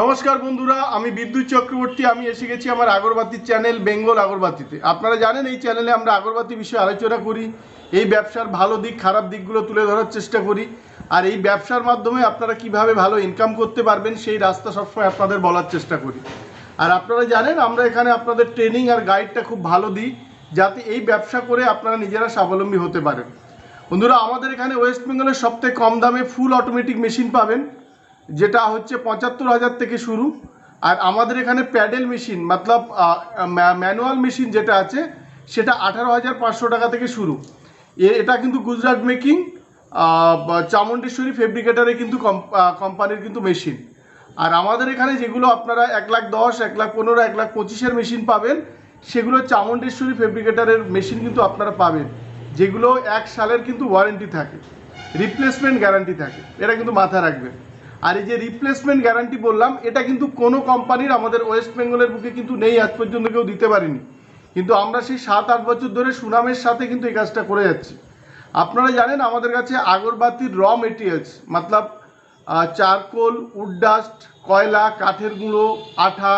নমস্কার বন্ধুরা, আমি বিদ্যুৎ চক্রবর্তী। আমি এসে গেছি আমার আগরবাতির চ্যানেল বেঙ্গল আগরবাতিতে। আপনারা জানেন এই চ্যানেলে আমরা আগরবাতি বিষয়ে আলোচনা করি, এই ব্যবসার ভালো দিক খারাপ দিকগুলো তুলে ধরার চেষ্টা করি, আর এই ব্যবসার মাধ্যমে আপনারা কিভাবে ভালো ইনকাম করতে পারবেন সেই রাস্তা সবসময় আপনাদের বলার চেষ্টা করি। আর আপনারা জানেন আমরা এখানে আপনাদের ট্রেনিং আর গাইডটা খুব ভালো দিই, যাতে এই ব্যবসা করে আপনারা নিজেরা স্বাবলম্বী হতে পারেন। বন্ধুরা, আমাদের এখানে ওয়েস্ট বেঙ্গলের সবথেকে কম দামে ফুল অটোমেটিক মেশিন পাবেন, যেটা হচ্ছে ৭৫,০০০ থেকে শুরু। আর আমাদের এখানে প্যাডেল মেশিন মতলব ম্যানুয়াল মেশিন যেটা আছে সেটা ১৮,৫০০ টাকা থেকে শুরু। এটা কিন্তু গুজরাট মেকিং চামুণ্ডেশ্বরী ফেব্রিকেটারে কিন্তু কোম্পানির কিন্তু মেশিন। আর আমাদের এখানে যেগুলো আপনারা ১,১০,০০০, ১,১৫,০০০, ১,২৫,০০০ মেশিন পাবেন, সেগুলো চামুণ্ডেশ্বরী ফেব্রিকেটারের মেশিন কিন্তু আপনারা পাবেন, যেগুলো ১ সালের কিন্তু ওয়ারেন্টি থাকে, রিপ্লেসমেন্ট গ্যারান্টি থাকে, এটা কিন্তু মাথায় রাখবেন। আর এই যে রিপ্লেসমেন্ট গ্যারান্টি বললাম, এটা কিন্তু কোনো কোম্পানির আমাদের ওয়েস্ট বেঙ্গলের বুকে কিন্তু নেই, আজ পর্যন্ত কেউ দিতে পারেনি। কিন্তু আমরা সেই ৭-৮ বছর ধরে সুনামের সাথে কিন্তু এই কাজটা করে যাচ্ছি। আপনারা জানেন আমাদের কাছে আগরবাতির raw materials Matlab charcoal, would dust, কয়লা, কাঠের গুঁড়ো, আঠা,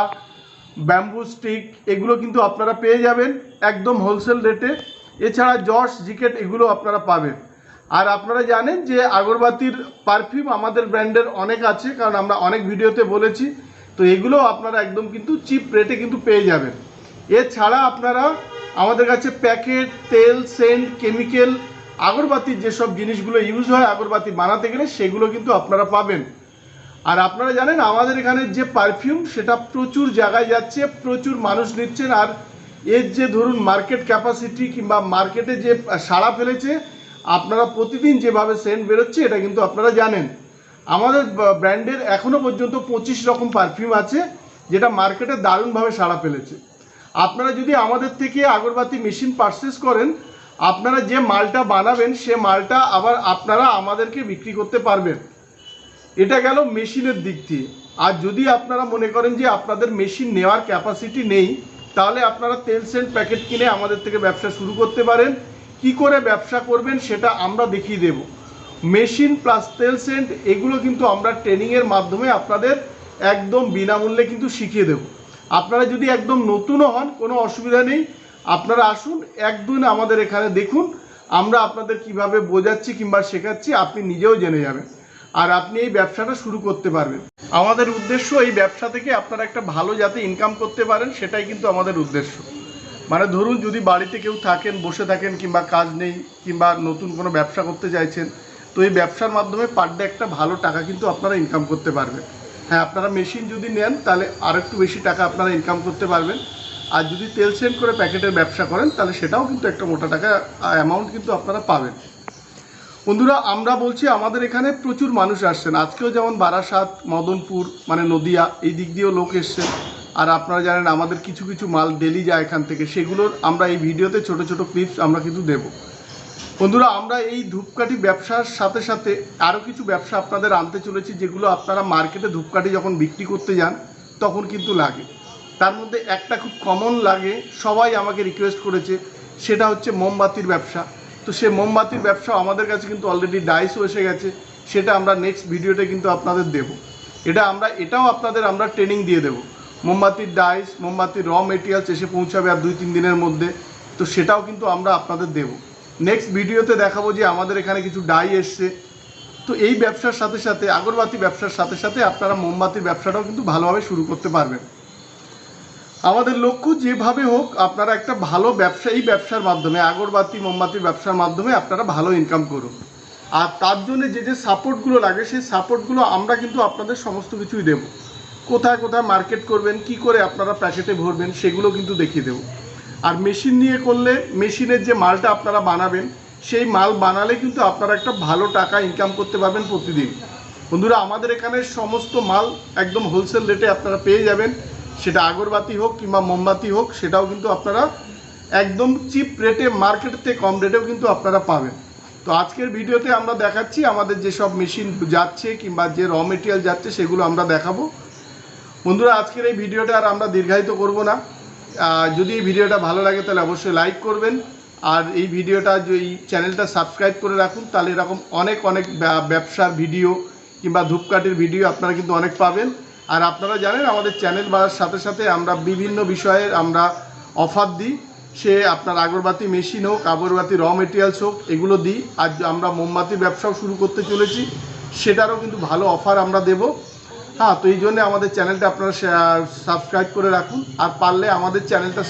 ব্যাম্বু স্টিক, এগুলো কিন্তু আপনারা পেয়ে যাবেন একদম হোলসেল রেটে। এছাড়া জর্জ জিকেট এগুলো আপনারা পাবেন। আর আপনারা জানেন যে আগরবাতির পারফিউম আমাদের ব্র্যান্ডের অনেক আছে, কারণ আমরা অনেক ভিডিওতে বলেছি। তো এগুলো আপনারা একদম কিন্তু চিপ রেটে কিন্তু পেয়ে যাবেন। এছাড়া আপনারা আমাদের কাছে প্যাকেট, তেল, সেন্ট, কেমিক্যাল, আগরবাতির যেসব জিনিসগুলো ইউজ হয় আগরবাতি বানাতে গেলে সেগুলো কিন্তু আপনারা পাবেন। আর আপনারা জানেন আমাদের এখানে যে পারফিউম সেটা প্রচুর জায়গায় যাচ্ছে, প্রচুর মানুষ নিচ্ছেন। আর এর যে ধরুন মার্কেট ক্যাপাসিটি কিংবা মার্কেটে যে সাড়া ফেলেছে, আপনারা প্রতিদিন যেভাবে সেন্ট বেরোচ্ছে এটা কিন্তু আপনারা জানেন। আমাদের ব্র্যান্ডের এখনও পর্যন্ত ২৫ রকম পারফিউম আছে, যেটা মার্কেটে দারুণভাবে সাড়া ফেলেছে। আপনারা যদি আমাদের থেকে আগরবাতি মেশিন পারচেস করেন, আপনারা যে মালটা বানাবেন সে মালটা আবার আপনারা আমাদেরকে বিক্রি করতে পারবেন। এটা গেল মেশিনের দিক দিয়ে। আর যদি আপনারা মনে করেন যে আপনাদের মেশিন নেওয়ার ক্যাপাসিটি নেই, তাহলে আপনারা তেল সেন্ট প্যাকেট কিনে আমাদের থেকে ব্যবসা শুরু করতে পারেন। কি করে ব্যবসা করবেন সেটা আমরা দেখিয়ে দেব। মেশিন প্লাস তেল সেন্ট এগুলো কিন্তু আমরা ট্রেনিংয়ের মাধ্যমে আপনাদের একদম বিনামূল্যে কিন্তু শিখিয়ে দেব। আপনারা যদি একদম নতুনও হন, কোনো অসুবিধা নেই, আপনারা আসুন, একদিন আমাদের এখানে দেখুন আমরা আপনাদের কিভাবে বোঝাচ্ছি কিংবা শেখাচ্ছি, আপনি নিজেও জেনে যাবেন। আর আপনি এই ব্যবসাটা শুরু করতে পারবেন। আমাদের উদ্দেশ্য এই ব্যবসা থেকে আপনারা একটা ভালো যাতে ইনকাম করতে পারেন, সেটাই কিন্তু আমাদের উদ্দেশ্য। মানে ধরুন যদি বাড়িতে কেউ থাকেন, বসে থাকেন, কিংবা কাজ নেই, কিংবা নতুন কোনো ব্যবসা করতে চাইছেন, তো এই ব্যবসার মাধ্যমে পার ডে একটা ভালো টাকা কিন্তু আপনারা ইনকাম করতে পারবেন। হ্যাঁ, আপনারা মেশিন যদি নেন তাহলে আর একটু বেশি টাকা আপনারা ইনকাম করতে পারবেন। আর যদি তেল সেন্ট করে প্যাকেটের ব্যবসা করেন তাহলে সেটাও কিন্তু একটা মোটা টাকা অ্যামাউন্ট কিন্তু আপনারা পাবেন। বন্ধুরা, আমরা বলছি আমাদের এখানে প্রচুর মানুষ আসছেন, আজকেও যেমন বারাসাত, মদনপুর মানে নদিয়া এই দিক দিয়েও লোক এসছেন। আর আপনারা জানেন আমাদের কিছু কিছু মাল ডেলি যায় এখান থেকে, সেগুলোর আমরা এই ভিডিওতে ছোট ছোট ক্লিপস আমরা কিন্তু দেব। বন্ধুরা, আমরা এই ধূপকাঠি ব্যবসার সাথে সাথে আরও কিছু ব্যবসা আপনাদের আনতে চলেছি, যেগুলো আপনারা মার্কেটে ধূপকাঠি যখন বিক্রি করতে যান তখন কিন্তু লাগে। তার মধ্যে একটা খুব কমন লাগে, সবাই আমাকে রিকোয়েস্ট করেছে, সেটা হচ্ছে মোমবাতির ব্যবসা। তো সে মোমবাতির ব্যবসা আমাদের কাছে কিন্তু অলরেডি ডাইসও এসে গেছে, সেটা আমরা নেক্সট ভিডিওতে কিন্তু আপনাদের দেব। এটাও আপনাদের আমরা ট্রেনিং দিয়ে দেব। মোমবাতির ডাইস, মোমবাতির র মেটেরিয়ালস এসে পৌঁছাবে আর ২-৩ দিনের মধ্যে, তো সেটাও কিন্তু আমরা আপনাদের দেব। নেক্সট ভিডিওতে দেখাবো যে আমাদের এখানে কিছু ডাই এসছে। তো এই ব্যবসার সাথে সাথে আগরবাতি ব্যবসার সাথে সাথে আপনারা মোমবাতির ব্যবসাটাও কিন্তু ভালোভাবে শুরু করতে পারবেন। আমাদের লক্ষ্য যেভাবে হোক আপনারা একটা ভালো ব্যবসা, এই ব্যবসার মাধ্যমে আগরবাতি মোমবাতির ব্যবসার মাধ্যমে আপনারা ভালো ইনকাম করুন। আর তার জন্য যে যে সাপোর্টগুলো লাগে সেই সাপোর্টগুলো আমরা কিন্তু আপনাদের সমস্ত কিছুই দেব। কোথায় কোথায় মার্কেট করবেন, কি করে আপনারা প্যাকেটে ভরবেন, সেগুলো কিন্তু দেখিয়ে দেব। আর মেশিন নিয়ে করলে মেশিনের যে মালটা আপনারা বানাবেন, সেই মাল বানালে কিন্তু আপনারা একটা ভালো টাকা ইনকাম করতে পারবেন প্রতিদিন। বন্ধুরা, আমাদের এখানে সমস্ত মাল একদম হোলসেল রেটে আপনারা পেয়ে যাবেন, সেটা আগরবাতি হোক কিংবা মোমবাতি হোক, সেটাও কিন্তু আপনারা একদম চিপ রেটে, মার্কেটের থেকে কম রেটেও কিন্তু আপনারা পাবেন। তো আজকের ভিডিওতে আমরা দেখাচ্ছি আমাদের যেসব মেশিন যাচ্ছে কিংবা যে র মেটেরিয়াল যাচ্ছে সেগুলো আমরা দেখাবো। বন্ধুরা, আজকের এই ভিডিওটা আর আমরা দীর্ঘায়িত করব না। যদি এই ভিডিওটা ভালো লাগে তাহলে অবশ্যই লাইক করবেন, আর এই ভিডিওটা এই চ্যানেলটা সাবস্ক্রাইব করে রাখুন, তাহলে এরকম অনেক অনেক ব্যবসার ভিডিও কিংবা ধূপকাঠির ভিডিও আপনারা কিন্তু অনেক পাবেন। আর আপনারা জানেন আমাদের চ্যানেল বাড়ার সাথে সাথে আমরা বিভিন্ন বিষয়ের আমরা অফার দিই, সে আপনার আগরবাতি মেশিন হোক, আগরবাতি র মেটেরিয়ালস হোক, এগুলো দিই। আর আমরা মোমবাতির ব্যবসাও শুরু করতে চলেছি, সেটারও কিন্তু ভালো অফার আমরা দেব। হ্যাঁ, তো এই জন্যে আমাদের চ্যানেলটা আপনারা সাবস্ক্রাইব করে রাখুন, আর পারলে আমাদের চ্যানেলটা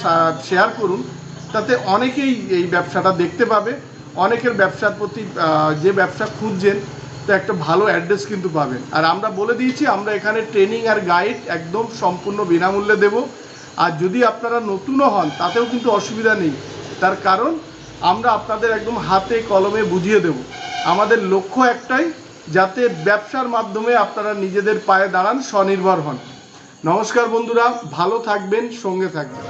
শেয়ার করুন, তাতে অনেকেই এই ব্যবসাটা দেখতে পাবে। অনেকের ব্যবসার প্রতি যে ব্যবসা খুঁজছেন, তো একটা ভালো অ্যাড্রেস কিন্তু পাবেন। আর আমরা বলে দিয়েছি আমরা এখানে ট্রেনিং আর গাইড একদম সম্পূর্ণ বিনামূল্যে দেব। আর যদি আপনারা নতুনও হন তাতেও কিন্তু অসুবিধা নেই, তার কারণ আমরা আপনাদের একদম হাতে কলমে বুঝিয়ে দেব। আমাদের লক্ষ্য একটাই, যাতে ব্যবসার মাধ্যমে আপনারা নিজেদের পায়ে দাঁড়ান, স্বনির্ভর হন। নমস্কার বন্ধুরা, ভালো থাকবেন, সঙ্গে থাকবেন।